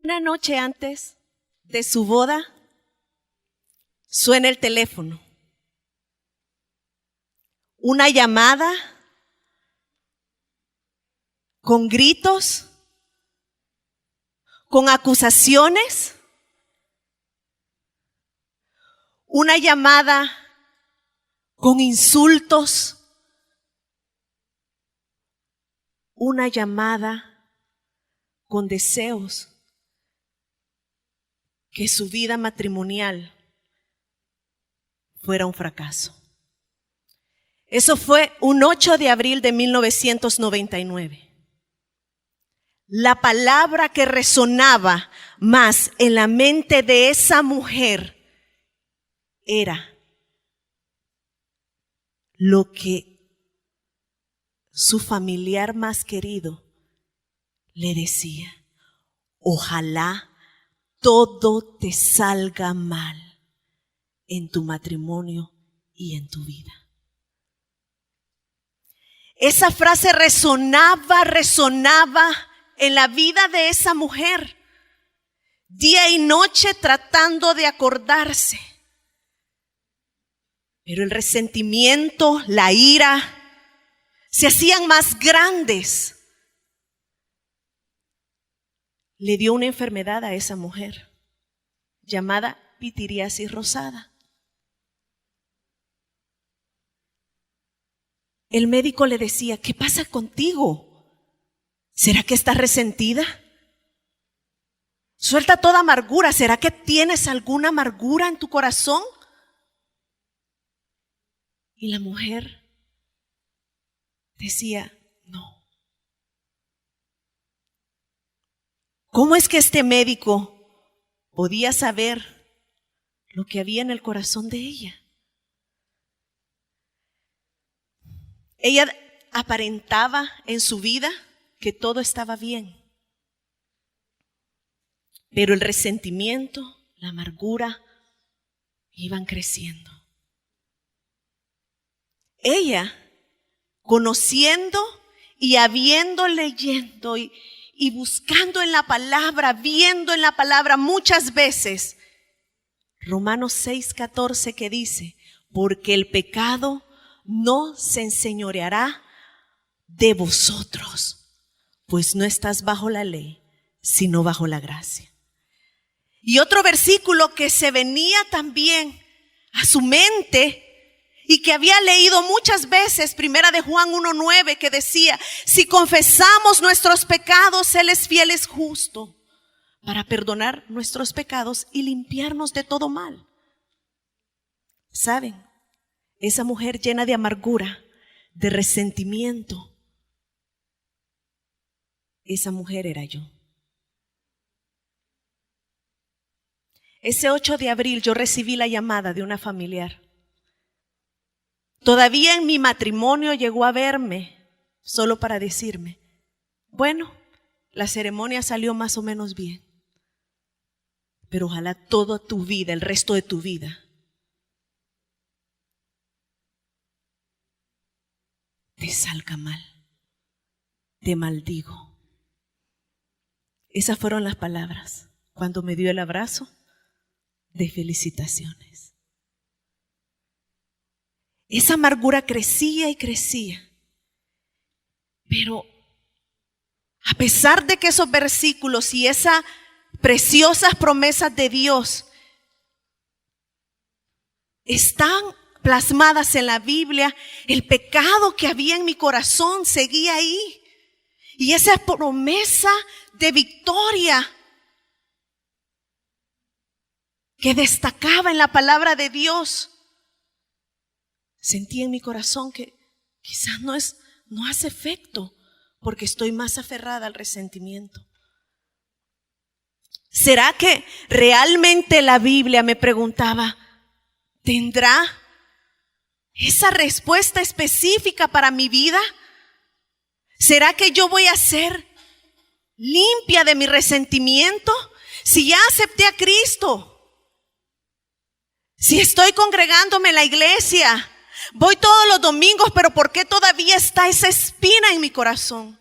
Una noche antes de su boda, suena el teléfono. Una llamada con gritos, con acusaciones. Una llamada con insultos. Una llamada con deseos que su vida matrimonial fuera un fracaso. Eso fue un 8 de abril de 1999. La palabra que resonaba más en la mente de esa mujer era lo que su familiar más querido le decía: ojalá todo te salga mal en tu matrimonio y en tu vida. Esa frase resonaba en la vida de esa mujer, día y noche tratando de acordarse. Pero el resentimiento, la ira, se hacían más grandes. Le dio una enfermedad a esa mujer llamada pitiriasis rosada. El médico le decía: ¿qué pasa contigo? ¿Será que estás resentida? Suelta toda amargura. ¿Será que tienes alguna amargura en tu corazón? Y la mujer decía: no. ¿Cómo es que este médico podía saber lo que había en el corazón de ella? Ella aparentaba en su vida que todo estaba bien, pero el resentimiento, la amargura iban creciendo. Ella, conociendo y habiendo leyendo y buscando en la palabra, viendo en la palabra muchas veces, Romanos 6:14, que dice: porque el pecado no se enseñoreará de vosotros, pues no estás bajo la ley, sino bajo la gracia. Y otro versículo que se venía también a su mente y que había leído muchas veces, primera de Juan 1:9, que decía: si confesamos nuestros pecados, Él es fiel, es justo para perdonar nuestros pecados y limpiarnos de todo mal. ¿Saben? Esa mujer llena de amargura, de resentimiento, esa mujer era yo. Ese 8 de abril yo recibí la llamada de una familiar. Todavía en mi matrimonio llegó a verme solo para decirme: bueno, la ceremonia salió más o menos bien, pero ojalá toda tu vida, el resto de tu vida, te salga mal. Te maldigo. Esas fueron las palabras cuando me dio el abrazo de felicitaciones. Esa amargura crecía y crecía. Pero a pesar de que esos versículos y esas preciosas promesas de Dios están plasmadas en la Biblia, el pecado que había en mi corazón seguía ahí. Y esa promesa de victoria que destacaba en la palabra de Dios, sentí en mi corazón que quizás no hace efecto porque estoy más aferrada al resentimiento. ¿Será que realmente la Biblia, me preguntaba, tendrá esa respuesta específica para mi vida? ¿Será que yo voy a ser limpia de mi resentimiento? Si ya acepté a Cristo, si estoy congregándome en la iglesia, voy todos los domingos, pero ¿por qué todavía está esa espina en mi corazón?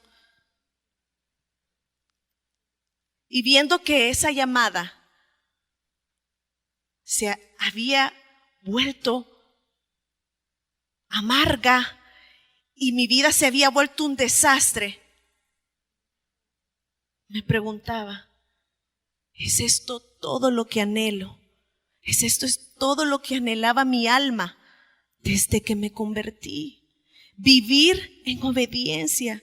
y viendo que esa llamada se había vuelto amarga y mi vida se había vuelto un desastre, me preguntaba, ¿es esto todo lo que anhelo? ¿Es esto todo lo que anhelaba mi alma desde que me convertí? Vivir en obediencia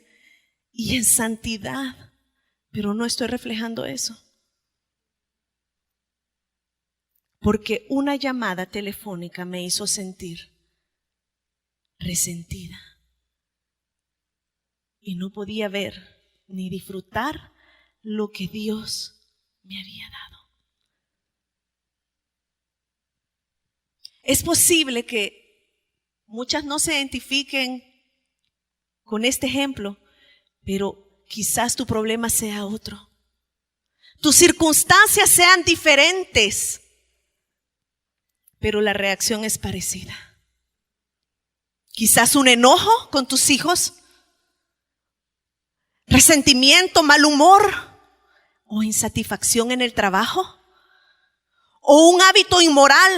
y en santidad, pero no estoy reflejando eso. Porque una llamada telefónica me hizo sentir resentida y no podía ver ni disfrutar lo que Dios me había dado. Es posible que muchas no se identifiquen con este ejemplo, pero quizás tu problema sea otro. Tus circunstancias sean diferentes, pero la reacción es parecida. Quizás un enojo con tus hijos, resentimiento, mal humor o insatisfacción en el trabajo, o un hábito inmoral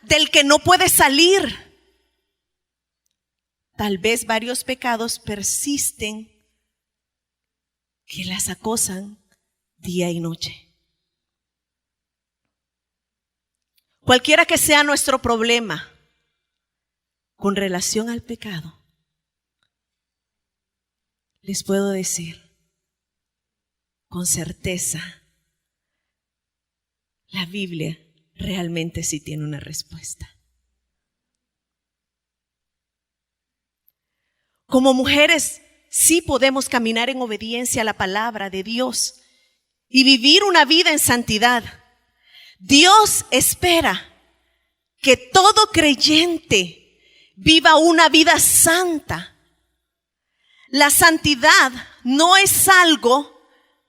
del que no puedes salir. Tal vez varios pecados persisten que las acosan día y noche. Cualquiera que sea nuestro problema con relación al pecado, les puedo decir con certeza, la Biblia realmente sí tiene una respuesta. Como mujeres sí podemos caminar en obediencia a la palabra de Dios y vivir una vida en santidad. Dios espera que todo creyente viva una vida santa. La santidad no es algo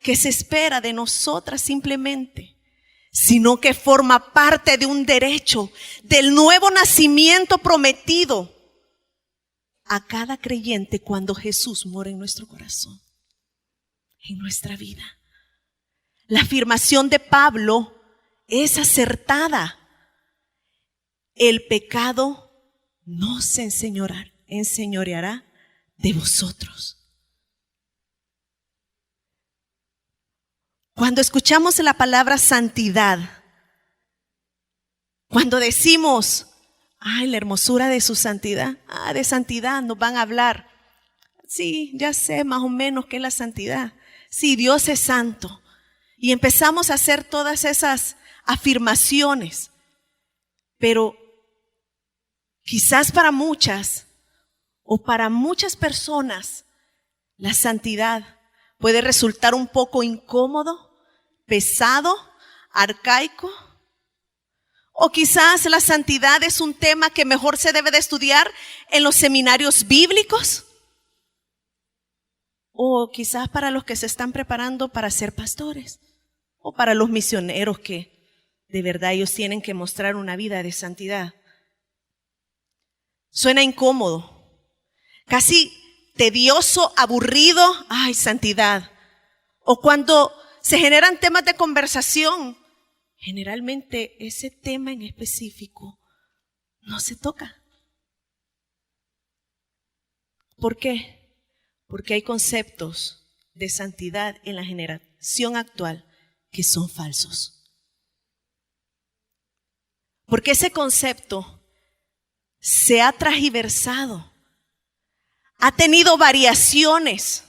que se espera de nosotras simplemente, sino que forma parte de un derecho, del nuevo nacimiento prometido a cada creyente cuando Jesús mora en nuestro corazón, en nuestra vida. La afirmación de Pablo es acertada. El pecado no se enseñoreará de vosotros. Cuando escuchamos la palabra santidad, cuando decimos, ay, la hermosura de su santidad, de santidad nos van a hablar. Sí, ya sé más o menos qué es la santidad. Sí, Dios es santo. Y empezamos a hacer todas esas afirmaciones. Pero quizás para muchas o para muchas personas, la santidad puede resultar un poco incómodo, pesado, arcaico. O quizás la santidad es un tema que mejor se debe de estudiar en los seminarios bíblicos. O quizás para los que se están preparando para ser pastores. O para los misioneros que de verdad ellos tienen que mostrar una vida de santidad. Suena incómodo, casi tedioso, aburrido. Ay, santidad. O cuando se generan temas de conversación, generalmente ese tema en específico no se toca. ¿Por qué? Porque hay conceptos de santidad en la generación actual que son falsos. Porque ese concepto se ha transversado, ha tenido variaciones.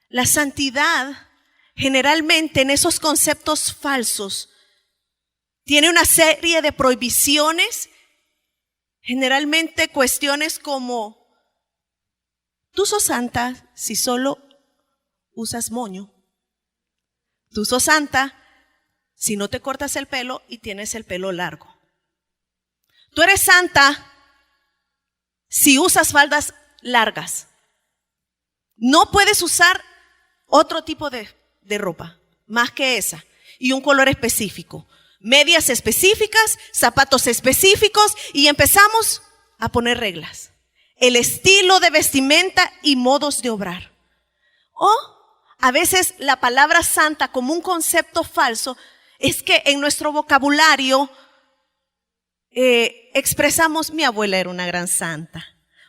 La santidad generalmente en esos conceptos falsos tiene una serie de prohibiciones, generalmente cuestiones como, tú sos santa si solo usas moño. Tú sos santa si no te cortas el pelo y tienes el pelo largo. Tú eres santa si usas faldas largas. No puedes usar otro tipo de ropa más que esa y un color específico, medias específicas, zapatos específicos y empezamos a poner reglas, el estilo de vestimenta y modos de obrar. O a veces la palabra santa como un concepto falso es que en nuestro vocabulario expresamos, mi abuela era una gran santa,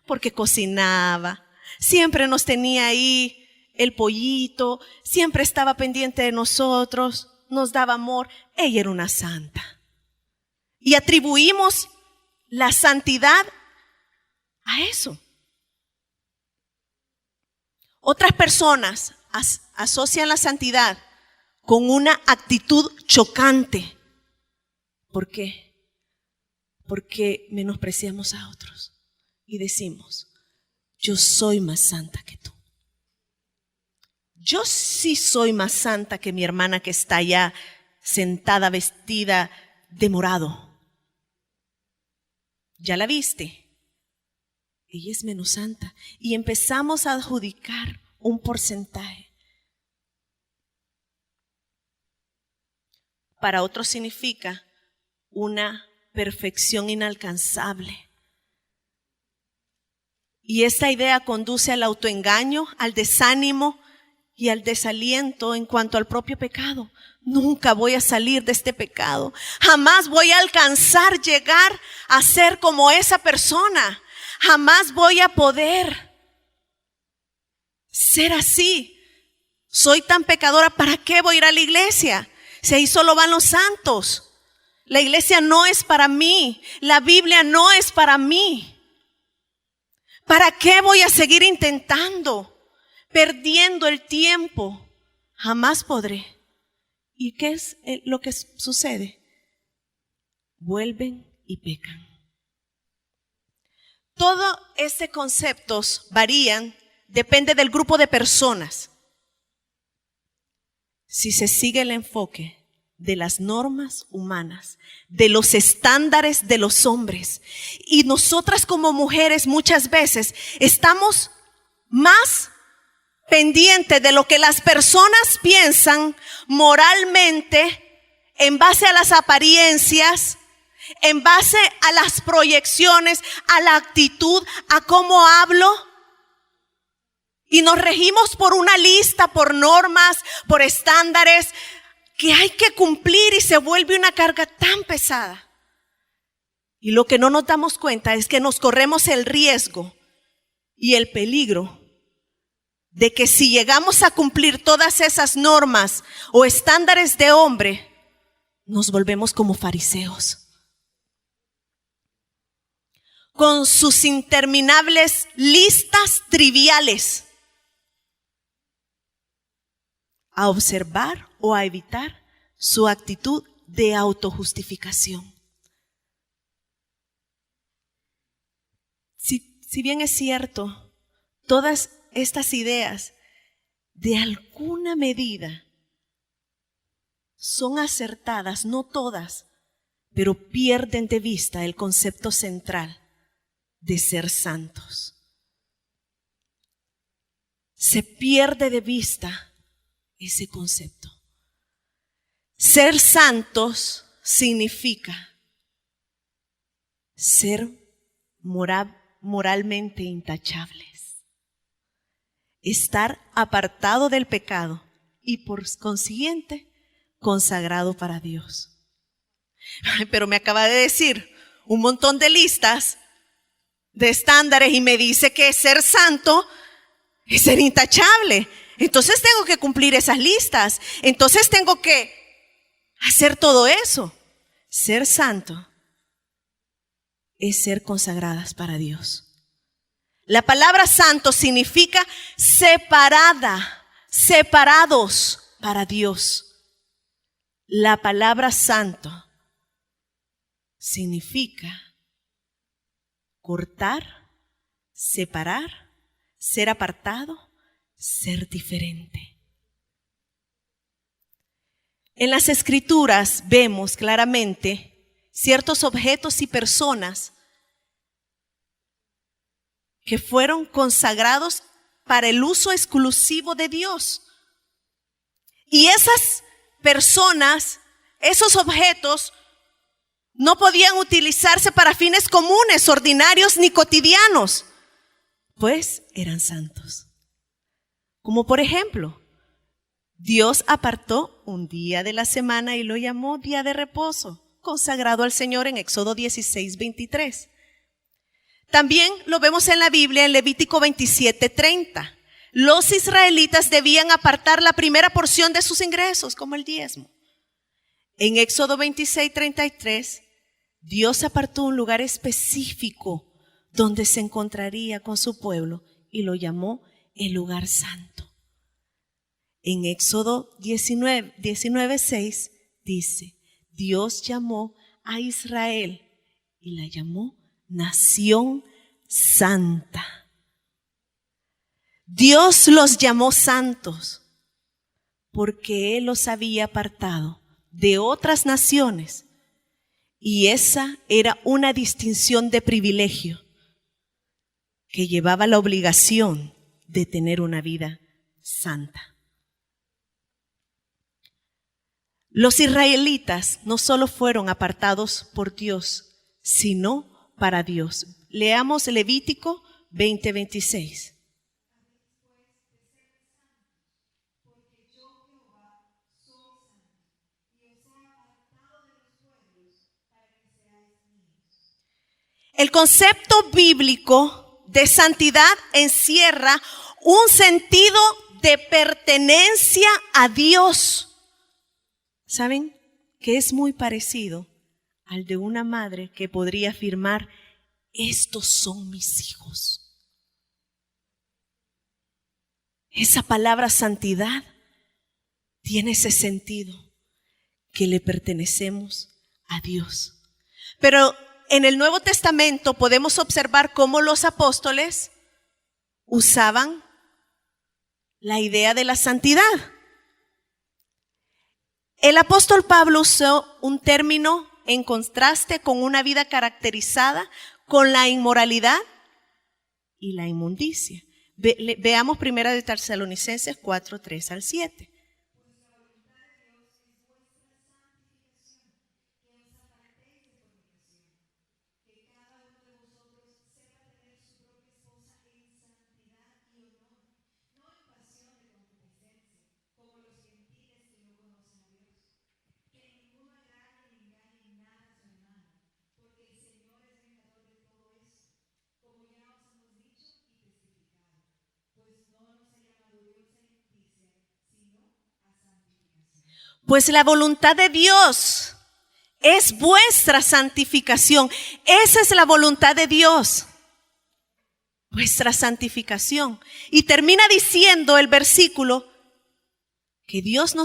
porque cocinaba, siempre nos tenía ahí el pollito, siempre estaba pendiente de nosotros, nos daba amor, ella era una santa. Y atribuimos la santidad a eso. Otras personas asocian la santidad con una actitud chocante. ¿Por qué? Porque menospreciamos a otros y decimos, yo soy más santa que tú. Yo sí soy más santa que mi hermana que está allá sentada, vestida de morado. ¿Ya la viste? Ella es menos santa. Y empezamos a adjudicar un porcentaje. Para otros significa una perfección inalcanzable. Y esta idea conduce al autoengaño, al desánimo y al desaliento en cuanto al propio pecado. Nunca voy a salir de este pecado. Jamás voy a alcanzar llegar a ser como esa persona. Jamás voy a poder ser así. Soy tan pecadora, ¿para qué voy a ir a la iglesia? Si ahí solo van los santos. La iglesia no es para mí. La Biblia no es para mí. ¿Para qué voy a seguir intentando? Perdiendo el tiempo. Jamás podré. ¿Y qué es lo que sucede? Vuelven y pecan. Todos estos conceptos varían, depende del grupo de personas. Si se sigue el enfoque de las normas humanas, de los estándares de los hombres, y nosotras como mujeres muchas veces estamos más pendientes de lo que las personas piensan moralmente, en base a las apariencias, en base a las proyecciones, a la actitud, a cómo hablo. Y nos regimos por una lista, por normas, por estándares que hay que cumplir y se vuelve una carga tan pesada. Y lo que no nos damos cuenta es que nos corremos el riesgo y el peligro de que si llegamos a cumplir todas esas normas o estándares de hombre, nos volvemos como fariseos. Con sus interminables listas triviales, a observar o a evitar su actitud de autojustificación. Si bien es cierto, todas estas ideas de alguna medida son acertadas, no todas, pero pierden de vista el concepto central de ser santos. Se pierde de vista ese concepto. Ser santos significa ser moralmente intachables, estar apartado del pecado y por consiguiente consagrado para Dios. Pero me acaba de decir un montón de listas de estándares y me dice que ser santo es ser intachable. Entonces tengo que cumplir esas listas. Entonces tengo que hacer todo eso. Ser santo es ser consagradas para Dios. La palabra santo significa separada, separados para Dios. La palabra santo significa cortar, separar, ser apartado, ser diferente. En las Escrituras vemos claramente ciertos objetos y personas que fueron consagrados para el uso exclusivo de Dios. Y esas personas, esos objetos, no podían utilizarse para fines comunes, ordinarios ni cotidianos, pues eran santos. Como por ejemplo, Dios apartó un día de la semana y lo llamó día de reposo, consagrado al Señor en Éxodo 16:23. También lo vemos en la Biblia en Levítico 27:30. Los israelitas debían apartar la primera porción de sus ingresos, como el diezmo. En Éxodo 26:33, Dios apartó un lugar específico donde se encontraría con su pueblo y lo llamó el lugar santo. En Éxodo 19:6 dice, Dios llamó a Israel y la llamó nación santa. Dios los llamó santos porque Él los había apartado de otras naciones y esa era una distinción de privilegio que llevaba la obligación de tener una vida santa. Los israelitas no solo fueron apartados por Dios, sino para Dios. Leamos Levítico 20:26. El concepto bíblico de santidad encierra un sentido de pertenencia a Dios. ¿Saben? Que es muy parecido al de una madre que podría afirmar, estos son mis hijos. Esa palabra santidad tiene ese sentido, que le pertenecemos a Dios. Pero en el Nuevo Testamento podemos observar cómo los apóstoles usaban la idea de la santidad. El apóstol Pablo usó un término en contraste con una vida caracterizada con la inmoralidad y la inmundicia. Veamos primera de Tesalonicenses 4:3-7. Pues la voluntad de Dios es vuestra santificación. Esa es la voluntad de Dios, vuestra santificación. Y termina diciendo el versículo que Dios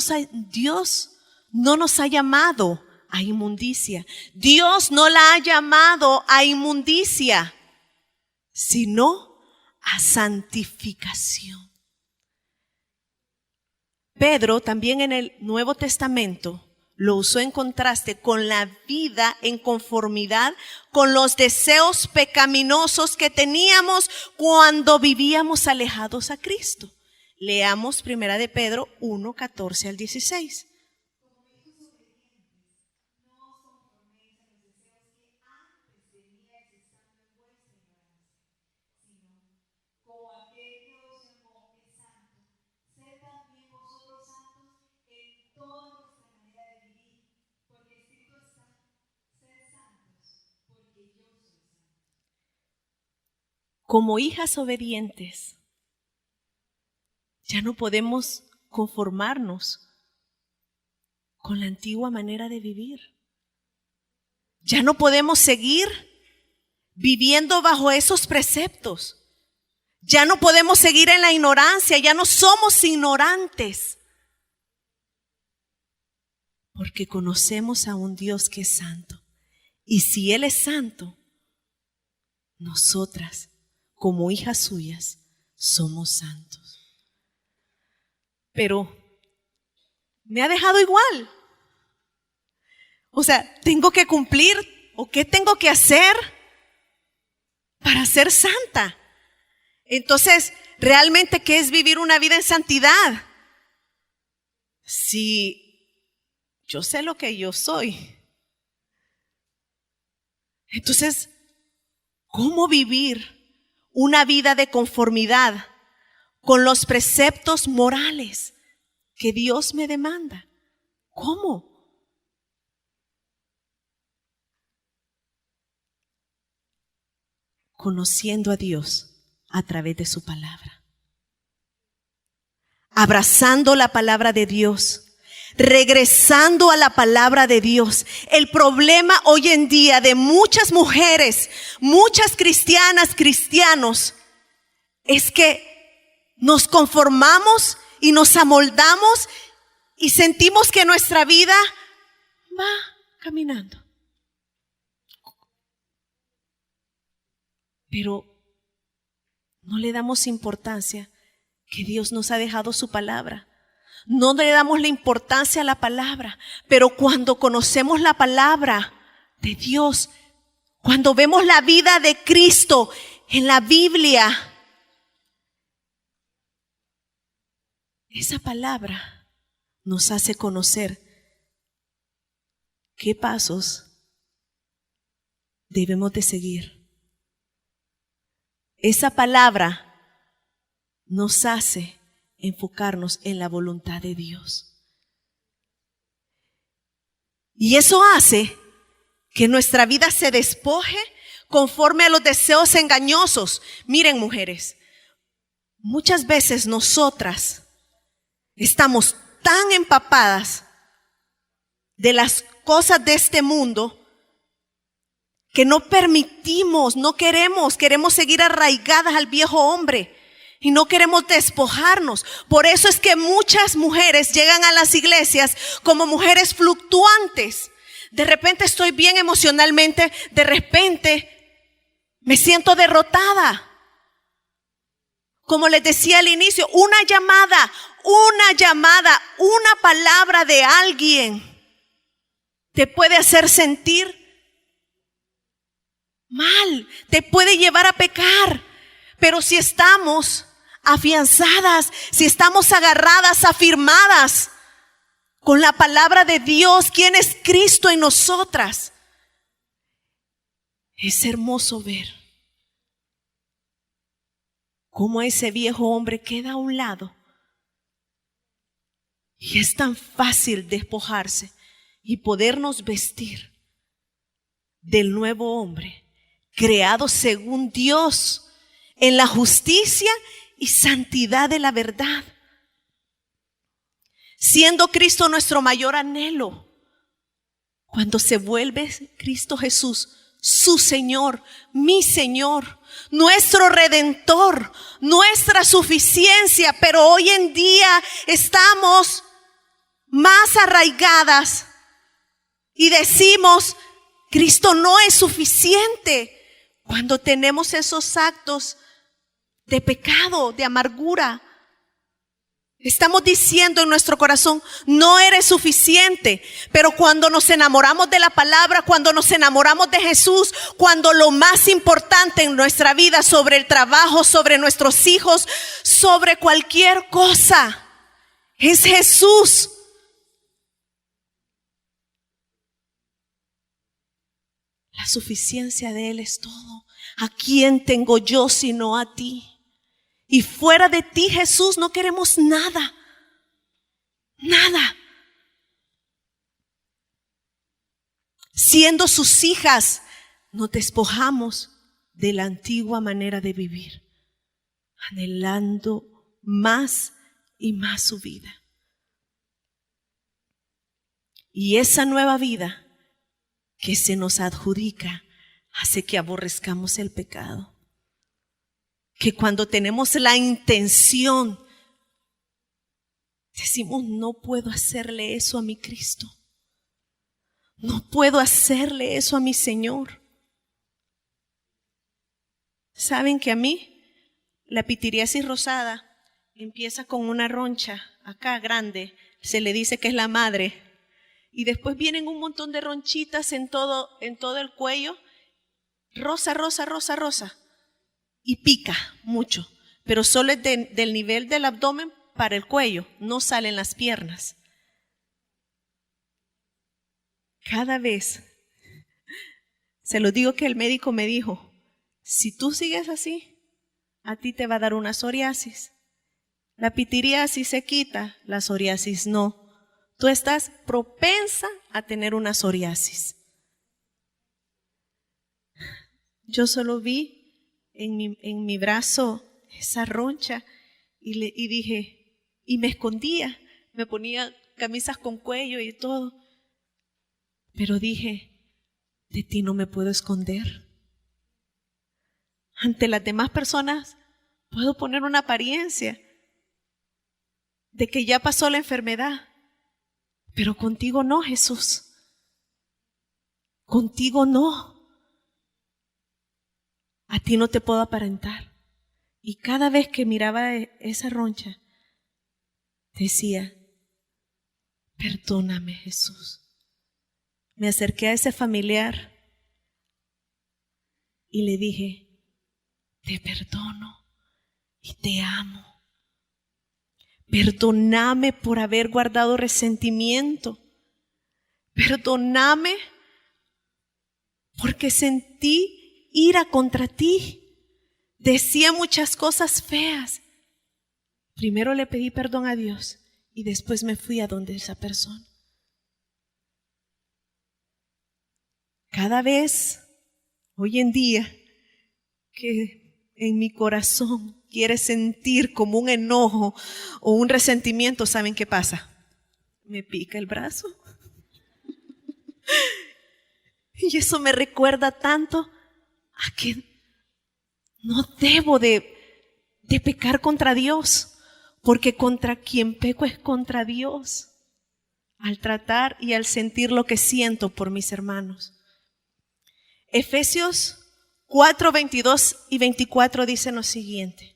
no nos ha llamado a inmundicia. Dios no la ha llamado a inmundicia, sino a santificación. Pedro también en el Nuevo Testamento lo usó en contraste con la vida en conformidad con los deseos pecaminosos que teníamos cuando vivíamos alejados a Cristo. Leamos primera de Pedro 1:14-16. Como hijas obedientes, ya no podemos conformarnos con la antigua manera de vivir. Ya no podemos seguir viviendo bajo esos preceptos. Ya no podemos seguir en la ignorancia, ya no somos ignorantes. Porque conocemos a un Dios que es santo. Y si Él es santo, nosotras, como hijas suyas, somos santos. Pero me ha dejado igual. O sea, tengo que cumplir, ¿o qué tengo que hacer para ser santa? Entonces, ¿realmente qué es vivir una vida en santidad? Si yo sé lo que yo soy. Entonces, ¿cómo vivir una vida de conformidad con los preceptos morales que Dios me demanda. ¿Cómo? Conociendo a Dios a través de su palabra. Abrazando la palabra de Dios. Regresando a la palabra de Dios. El problema hoy en día de muchas mujeres, muchas cristianas, cristianos, es que nos conformamos y nos amoldamos y sentimos que nuestra vida va caminando. Pero no le damos importancia que Dios nos ha dejado su palabra. No le damos la importancia a la palabra, pero cuando conocemos la palabra de Dios, cuando vemos la vida de Cristo en la Biblia, esa palabra nos hace conocer qué pasos debemos de seguir. Esa palabra nos hace enfocarnos en la voluntad de Dios. Y eso hace que nuestra vida se despoje conforme a los deseos engañosos. Miren, mujeres, muchas veces nosotras estamos tan empapadas de las cosas de este mundo que no permitimos, no queremos seguir arraigadas al viejo hombre. Y no queremos despojarnos. Por eso es que muchas mujeres llegan a las iglesias como mujeres fluctuantes. De repente estoy bien emocionalmente, de repente me siento derrotada. Como les decía al inicio, una llamada, una palabra de alguien te puede hacer sentir mal, te puede llevar a pecar. Pero si estamos afianzadas, si estamos agarradas, afirmadas con la palabra de Dios, ¿quién es Cristo en nosotras? Es hermoso ver cómo ese viejo hombre queda a un lado. Y es tan fácil despojarse y podernos vestir del nuevo hombre, creado según Dios, en la justicia y santidad de la verdad. Siendo Cristo nuestro mayor anhelo, cuando se vuelve Cristo Jesús, su Señor, mi Señor, nuestro Redentor, nuestra suficiencia. Pero hoy en día estamos más arraigadas y decimos, Cristo no es suficiente, cuando tenemos esos actos de pecado, de amargura. Estamos diciendo en nuestro corazón, no eres suficiente. Pero cuando nos enamoramos de la palabra, cuando nos enamoramos de Jesús, cuando lo más importante en nuestra vida, sobre el trabajo, sobre nuestros hijos, sobre cualquier cosa, es Jesús. La suficiencia de Él es todo. ¿A quién tengo yo sino a ti? Y fuera de ti, Jesús, no queremos nada. Nada. Siendo sus hijas, nos despojamos de la antigua manera de vivir, anhelando más y más su vida. Y esa nueva vida que se nos adjudica hace que aborrezcamos el pecado. Que cuando tenemos la intención, decimos, no puedo hacerle eso a mi Cristo. No puedo hacerle eso a mi Señor. ¿Saben que a mí la pitiriasis rosada empieza con una roncha acá grande? Se le dice que es la madre. Y después vienen un montón de ronchitas en todo el cuello. Rosa, rosa, rosa, rosa. Y pica mucho, pero solo es del nivel del abdomen para el cuello, no salen las piernas. Cada vez, se lo digo que el médico me dijo, si tú sigues así, a ti te va a dar una psoriasis. La pitiriasis se quita, la psoriasis no. Tú estás propensa a tener una psoriasis. Yo solo vi en mi brazo esa roncha y dije, y me escondía, me ponía camisas con cuello y todo. Pero dije, de ti no me puedo esconder. Ante las demás personas puedo poner una apariencia de que ya pasó la enfermedad, pero contigo no, Jesús. Contigo no. A ti no te puedo aparentar. Y cada vez que miraba esa roncha, decía, perdóname, Jesús. Me acerqué a ese familiar y le dije, te perdono y te amo. Perdóname por haber guardado resentimiento. Perdóname porque sentí ira contra ti. Decía muchas cosas feas. Primero le pedí perdón a Dios y después me fui a donde esa persona. Cada vez, hoy en día, que en mi corazón quiere sentir como un enojo o un resentimiento, ¿saben qué pasa? Me pica el brazo. Y eso me recuerda tanto a que no debo de pecar contra Dios, porque contra quien peco es contra Dios, al tratar y al sentir lo que siento por mis hermanos. Efesios 4, 22 y 24 dicen lo siguiente.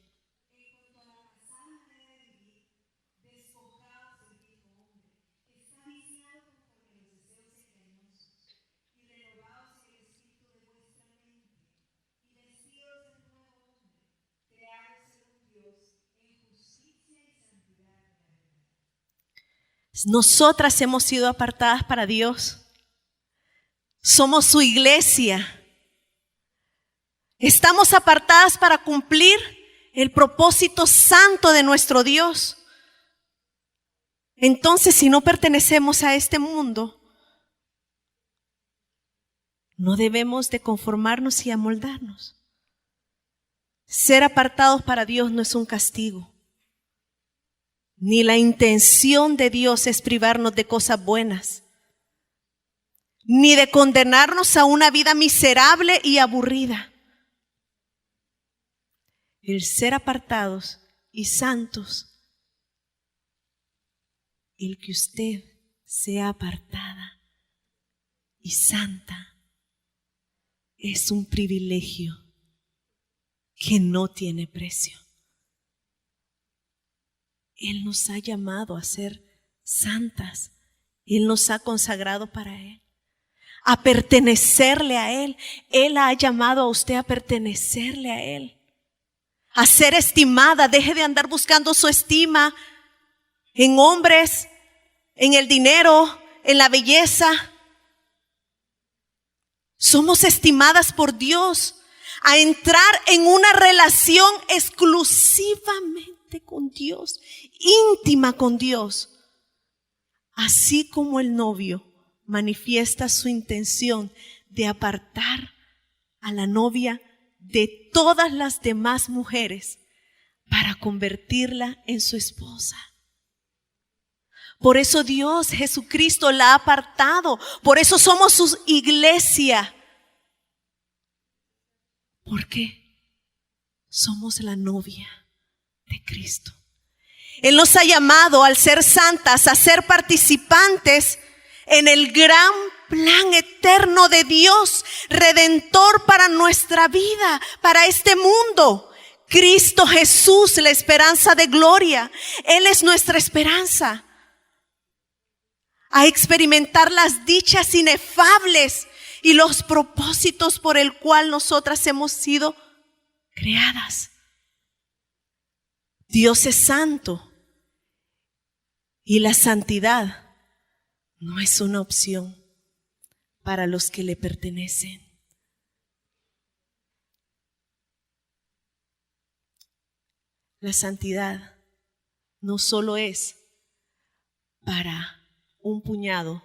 Nosotras hemos sido apartadas para Dios. Somos su iglesia. Estamos apartadas para cumplir el propósito santo de nuestro Dios. Entonces, si no pertenecemos a este mundo, no debemos de conformarnos y amoldarnos. Ser apartados para Dios no es un castigo. Ni la intención de Dios es privarnos de cosas buenas, ni de condenarnos a una vida miserable y aburrida. El ser apartados y santos, el que usted sea apartada y santa, es un privilegio que no tiene precio. Él nos ha llamado a ser santas. Él nos ha consagrado para Él, a pertenecerle a Él. Él ha llamado a usted a pertenecerle a Él, a ser estimada. Deje de andar buscando su estima en hombres, en el dinero, en la belleza. Somos estimadas por Dios, a entrar en una relación exclusivamente con Dios, íntima con Dios, así como el novio manifiesta su intención de apartar a la novia de todas las demás mujeres para convertirla en su esposa. Por eso Dios, Jesucristo, la ha apartado. Por eso somos su iglesia. Porque somos la novia de Cristo. Él nos ha llamado, al ser santas, a ser participantes en el gran plan eterno de Dios, redentor para nuestra vida, para este mundo. Cristo Jesús, la esperanza de gloria. Él es nuestra esperanza. A experimentar las dichas inefables y los propósitos por el cual nosotras hemos sido creadas. Dios es santo y la santidad no es una opción para los que le pertenecen. La santidad no solo es para un puñado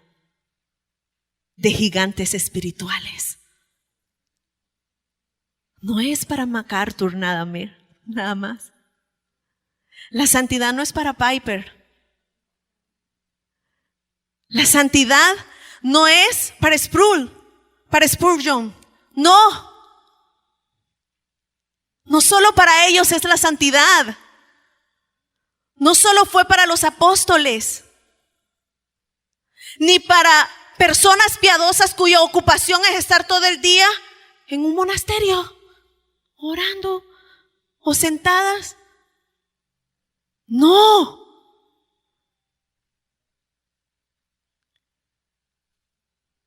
de gigantes espirituales. No es para MacArthur nada más. La santidad no es para Piper. La santidad no es para Spurgeon. No. No solo para ellos es la santidad. No solo fue para los apóstoles, ni para personas piadosas cuya ocupación es estar todo el día en un monasterio, orando o sentadas. No.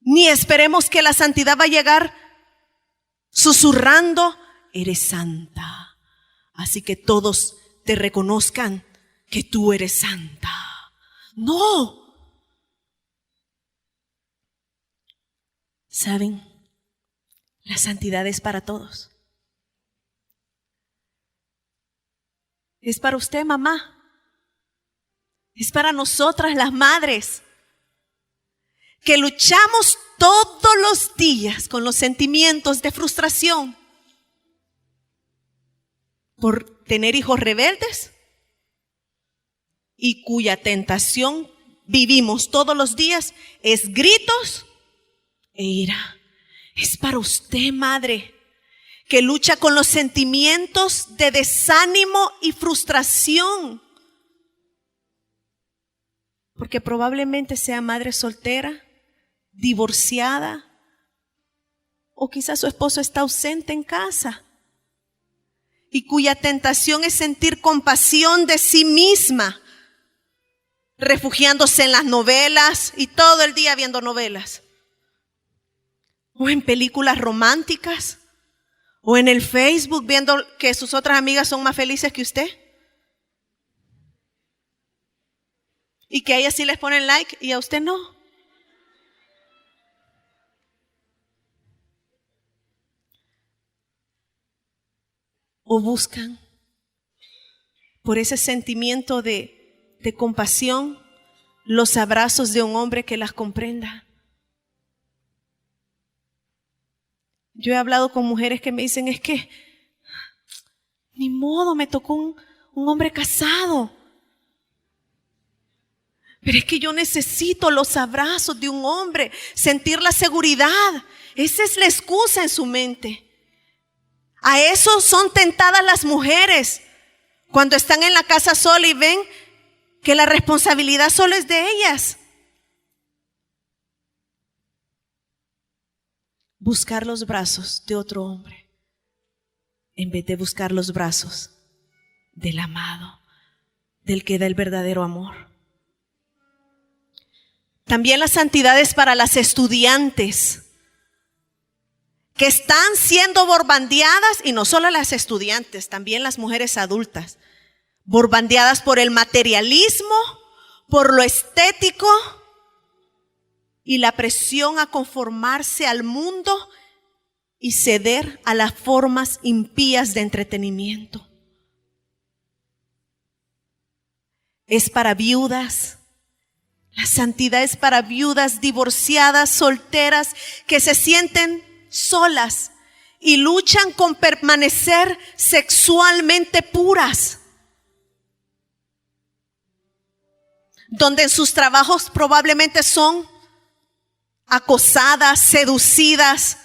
Ni esperemos que la santidad va a llegar susurrando, eres santa, así que todos te reconozcan que tú eres santa. No. ¿Saben? La santidad es para todos. Es para usted, mamá. Es para nosotras, las madres, que luchamos todos los días con los sentimientos de frustración por tener hijos rebeldes y cuya tentación vivimos todos los días es gritos e ira. Es para usted, madre, que lucha con los sentimientos de desánimo y frustración, porque probablemente sea madre soltera, divorciada, o quizás su esposo está ausente en casa y cuya tentación es sentir compasión de sí misma, refugiándose en las novelas y todo el día viendo novelas, o en películas románticas, o en el Facebook viendo que sus otras amigas son más felices que usted y que a ellas sí les ponen like y a usted no. O buscan por ese sentimiento de compasión los abrazos de un hombre que las comprenda. Yo he hablado con mujeres que me dicen, es que ni modo, me tocó un hombre casado, pero es que yo necesito los abrazos de un hombre, sentir la seguridad. Esa es la excusa en su mente. A eso son tentadas las mujeres cuando están en la casa sola y ven que la responsabilidad solo es de ellas. Buscar los brazos de otro hombre en vez de buscar los brazos del amado, del que da el verdadero amor. También la santidad es para las estudiantes que están siendo borbandeadas, y no solo las estudiantes, también las mujeres adultas, borbandeadas por el materialismo, por lo estético y la presión a conformarse al mundo y ceder a las formas impías de entretenimiento. Es para viudas. La santidad es para viudas, divorciadas, solteras, que se sienten solas y luchan con permanecer sexualmente puras, donde en sus trabajos probablemente son acosadas, seducidas,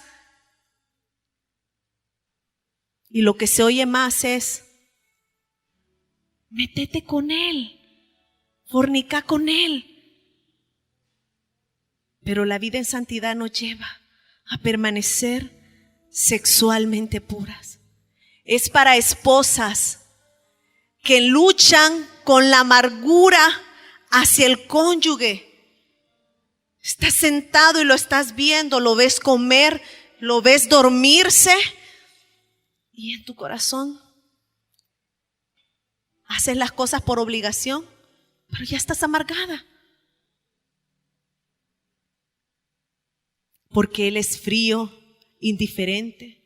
y lo que se oye más es: métete con él, fornica con él. Pero la vida en santidad nos lleva a permanecer sexualmente puras. Es para esposas que luchan con la amargura hacia el cónyuge. Estás sentado y lo estás viendo, lo ves comer, lo ves dormirse, y en tu corazón haces las cosas por obligación, pero ya estás amargada. Porque él es frío, indiferente.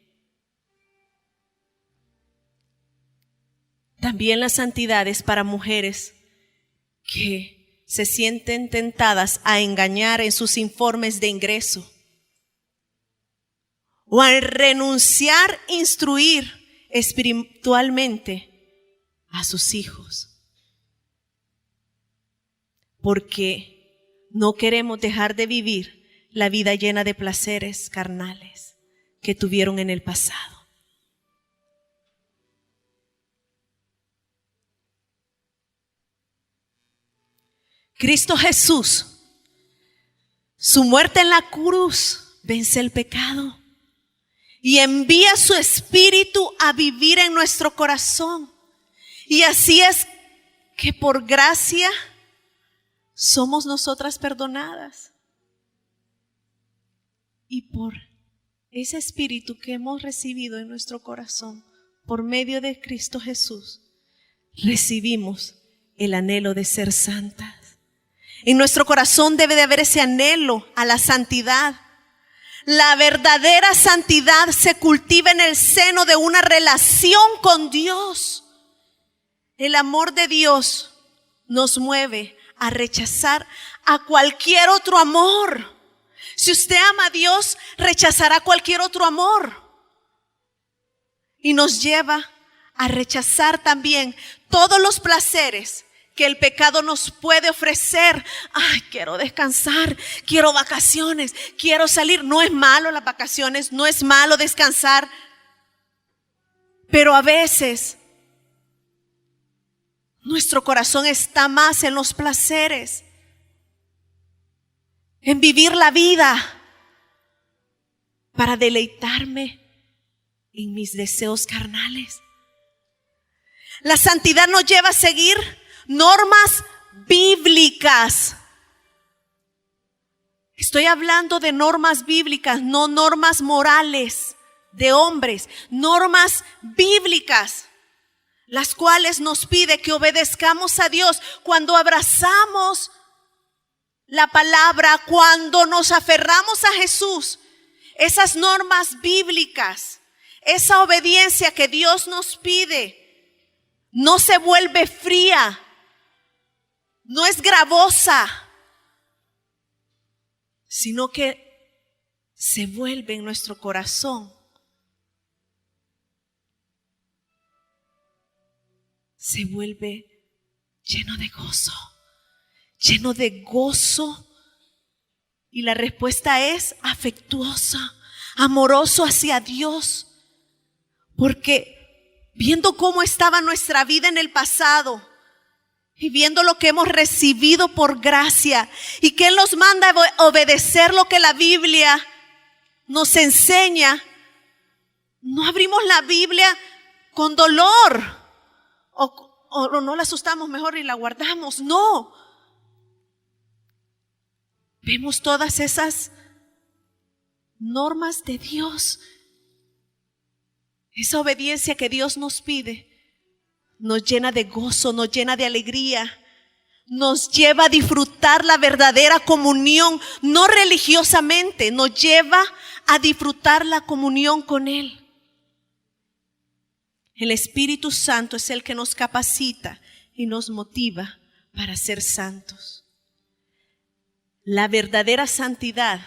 También la santidad es para mujeres que se sienten tentadas a engañar en sus informes de ingreso o a renunciar a instruir espiritualmente a sus hijos, porque no queremos dejar de vivir la vida llena de placeres carnales que tuvieron en el pasado. Cristo Jesús, su muerte en la cruz vence el pecado y envía su Espíritu a vivir en nuestro corazón. Y así es que por gracia somos nosotras perdonadas. Y por ese Espíritu que hemos recibido en nuestro corazón, por medio de Cristo Jesús, recibimos el anhelo de ser santas. En nuestro corazón debe de haber ese anhelo a la santidad. La verdadera santidad se cultiva en el seno de una relación con Dios. El amor de Dios nos mueve a rechazar a cualquier otro amor. Si usted ama a Dios, rechazará cualquier otro amor. Y nos lleva a rechazar también todos los placeres que el pecado nos puede ofrecer. Ay, quiero descansar, quiero vacaciones, quiero salir. No es malo las vacaciones, no es malo descansar. Pero a veces nuestro corazón está más en los placeres, en vivir la vida para deleitarme en mis deseos carnales. La santidad nos lleva a seguir normas bíblicas. Estoy hablando de normas bíblicas, no normas morales de hombres, normas bíblicas, las cuales nos pide que obedezcamos a Dios cuando abrazamos la palabra, cuando nos aferramos a Jesús. Esas normas bíblicas, esa obediencia que Dios nos pide, no se vuelve fría, no es gravosa, sino que se vuelve en nuestro corazón. Se vuelve lleno de gozo, lleno de gozo. Y la respuesta es afectuosa, amoroso hacia Dios. Porque viendo cómo estaba nuestra vida en el pasado y viendo lo que hemos recibido por gracia y que Él nos manda a obedecer lo que la Biblia nos enseña, no abrimos la Biblia con dolor o no la asustamos mejor y la guardamos. No. Vemos todas esas normas de Dios, esa obediencia que Dios nos pide, nos llena de gozo, nos llena de alegría, nos lleva a disfrutar la verdadera comunión, no religiosamente, nos lleva a disfrutar la comunión con Él. El Espíritu Santo es el que nos capacita y nos motiva para ser santos. La verdadera santidad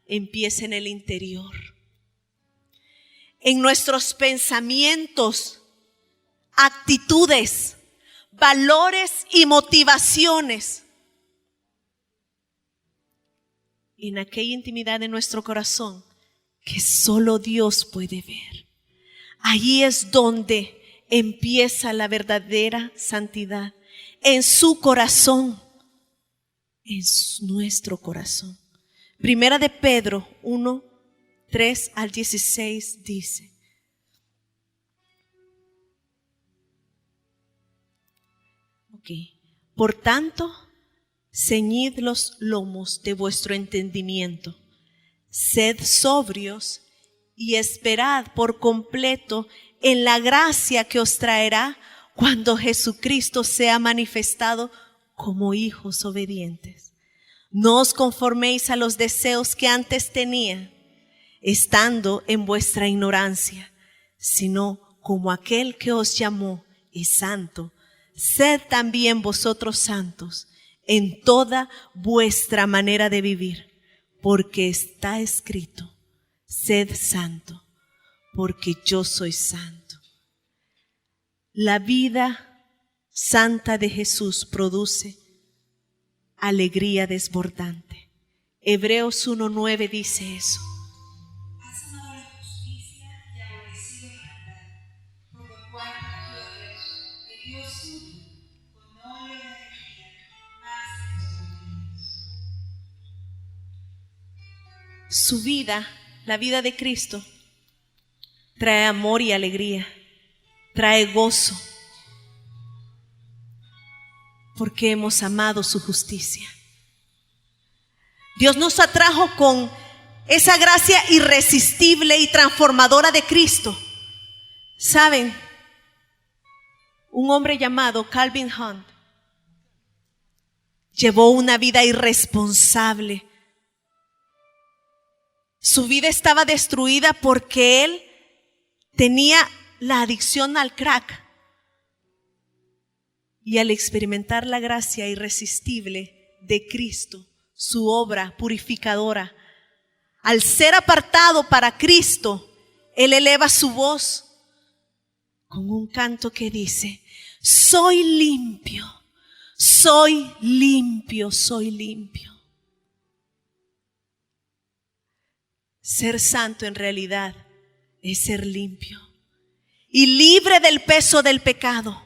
empieza en el interior, en nuestros pensamientos, actitudes, valores y motivaciones, en aquella intimidad de nuestro corazón que solo Dios puede ver. Allí es donde empieza la verdadera santidad, en su corazón, en nuestro corazón. Primera de Pedro 1, 3 al 16 dice: Por tanto, ceñid los lomos de vuestro entendimiento, sed sobrios y esperad por completo en la gracia que os traerá cuando Jesucristo sea manifestado como hijos obedientes. No os conforméis a los deseos que antes tenía, estando en vuestra ignorancia, sino como aquel que os llamó es santo, sed también vosotros santos en toda vuestra manera de vivir, porque está escrito, sed santo, porque yo soy santo. La vida santa de Jesús produce alegría desbordante. Hebreos 1:9 dice eso. Has amado la justicia y aborrecido la maldad, por lo cual el Dios suyo, con honor y alegría, más de los domingos. Su vida, la vida de Cristo, trae amor y alegría, trae gozo, porque hemos amado su justicia. Dios nos atrajo con esa gracia irresistible y transformadora de Cristo. ¿Saben? Un hombre llamado Calvin Hunt llevó una vida irresponsable. Su vida estaba destruida porque él tenía la adicción al crack. Y al experimentar la gracia irresistible de Cristo, su obra purificadora, al ser apartado para Cristo, él eleva su voz con un canto que dice: soy limpio, soy limpio, soy limpio. Ser santo en realidad es ser limpio y libre del peso del pecado.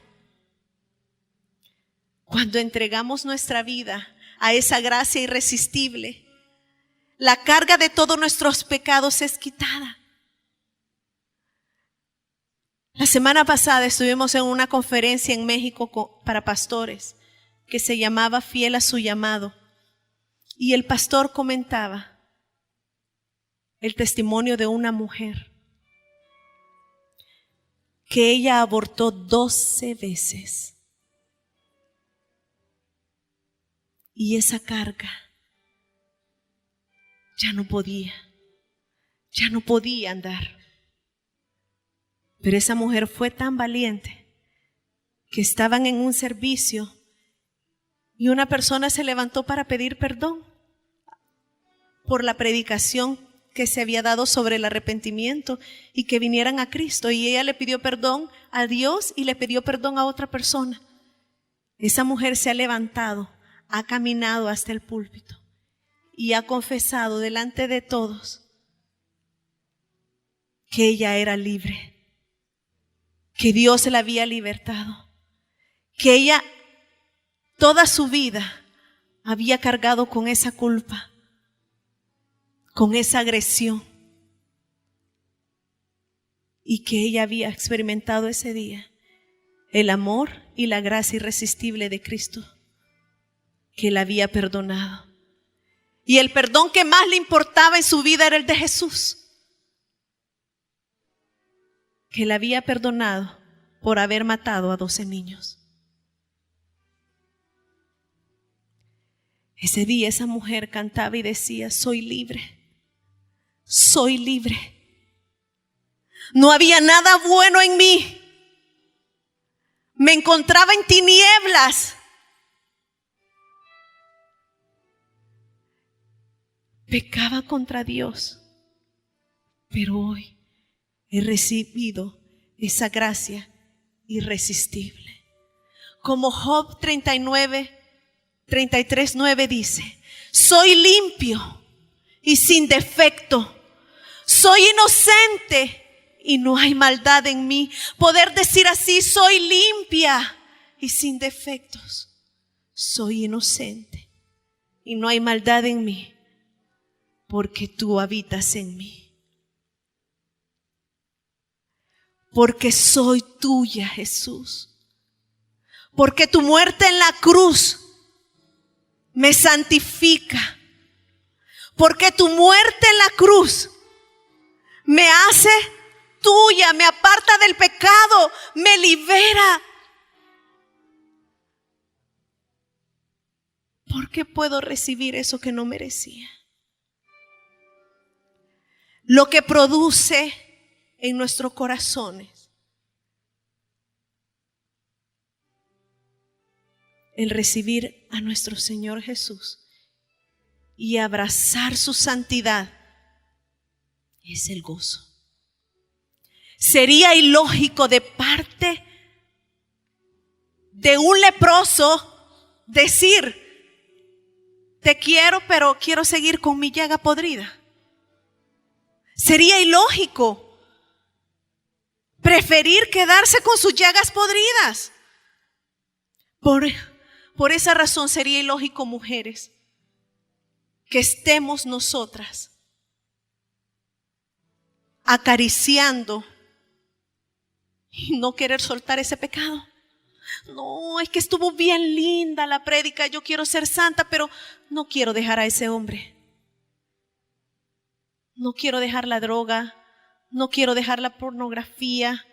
Cuando entregamos nuestra vida a esa gracia irresistible, la carga de todos nuestros pecados es quitada. La semana pasada estuvimos en una conferencia en México para pastores que se llamaba Fiel a su llamado. Y el pastor comentaba el testimonio de una mujer que ella abortó 12 veces. Y esa carga ya no podía andar. Pero esa mujer fue tan valiente que estaban en un servicio y una persona se levantó para pedir perdón por la predicación que se había dado sobre el arrepentimiento y que vinieran a Cristo. Y ella le pidió perdón a Dios y le pidió perdón a otra persona. Esa mujer se ha levantado, ha caminado hasta el púlpito y ha confesado delante de todos que ella era libre, que Dios la había libertado, que ella toda su vida había cargado con esa culpa, con esa agresión, y que ella había experimentado ese día el amor y la gracia irresistible de Cristo, que la había perdonado. Y el perdón que más le importaba en su vida era el de Jesús, que la había perdonado por haber matado a 12 niños. Ese día esa mujer cantaba y decía: soy libre, soy libre. No había nada bueno en mí. Me encontraba en tinieblas. Pecaba contra Dios, pero hoy he recibido esa gracia irresistible. Como Job 33:9 dice: soy limpio y sin defecto, soy inocente y no hay maldad en mí. Poder decir así: soy limpia y sin defectos, soy inocente y no hay maldad en mí, porque tú habitas en mí. Porque soy tuya, Jesús. Porque tu muerte en la cruz me santifica. Porque tu muerte en la cruz me hace tuya, me aparta del pecado, me libera. ¿Por qué puedo recibir eso que no merecía? Lo que produce en nuestros corazones el recibir a nuestro Señor Jesús y abrazar su santidad es el gozo. Sería ilógico de parte de un leproso decir: te quiero, pero quiero seguir con mi llaga podrida. Sería ilógico preferir quedarse con sus llagas podridas. Por esa razón sería ilógico, mujeres, que estemos nosotras acariciando y no querer soltar ese pecado. No, es que estuvo bien linda la prédica, yo quiero ser santa, pero no quiero dejar a ese hombre. No quiero dejar la droga, no quiero dejar la pornografía.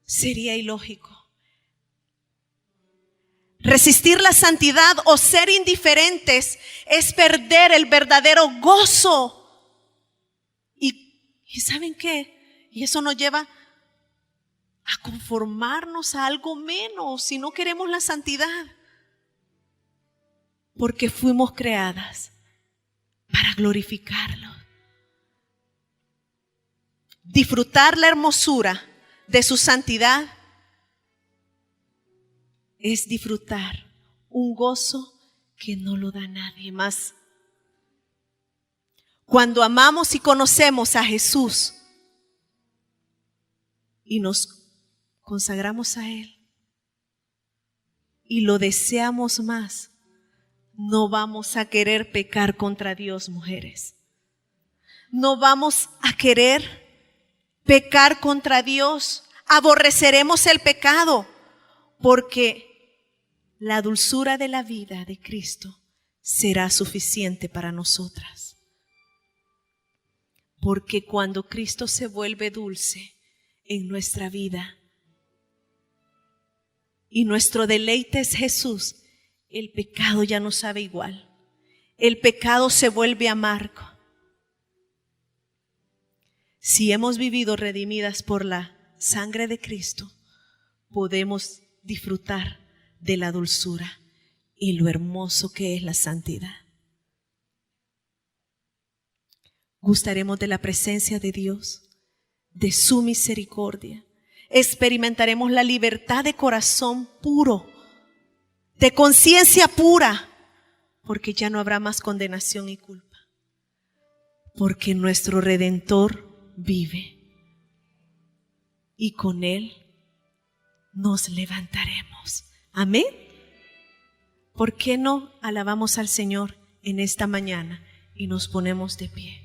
Sería ilógico. Resistir la santidad o ser indiferentes es perder el verdadero gozo. ¿Y saben qué? Y eso nos lleva a conformarnos a algo menos si no queremos la santidad. Porque fuimos creadas para glorificarlo. Disfrutar la hermosura de su santidad es disfrutar un gozo que no lo da nadie más. Cuando amamos y conocemos a Jesús y nos consagramos a Él y lo deseamos más, no vamos a querer pecar contra Dios, mujeres. No vamos a querer pecar contra Dios. Aborreceremos el pecado porque la dulzura de la vida de Cristo será suficiente para nosotras. Porque cuando Cristo se vuelve dulce en nuestra vida y nuestro deleite es Jesús, el pecado ya no sabe igual. El pecado se vuelve amargo. Si hemos vivido redimidas por la sangre de Cristo, podemos disfrutar de la dulzura y lo hermoso que es la santidad. Gustaremos de la presencia de Dios, de su misericordia. Experimentaremos la libertad de corazón puro, de conciencia pura, porque ya no habrá más condenación y culpa, porque nuestro Redentor vive y con Él nos levantaremos. Amén. ¿Por qué no alabamos al Señor en esta mañana y nos ponemos de pie?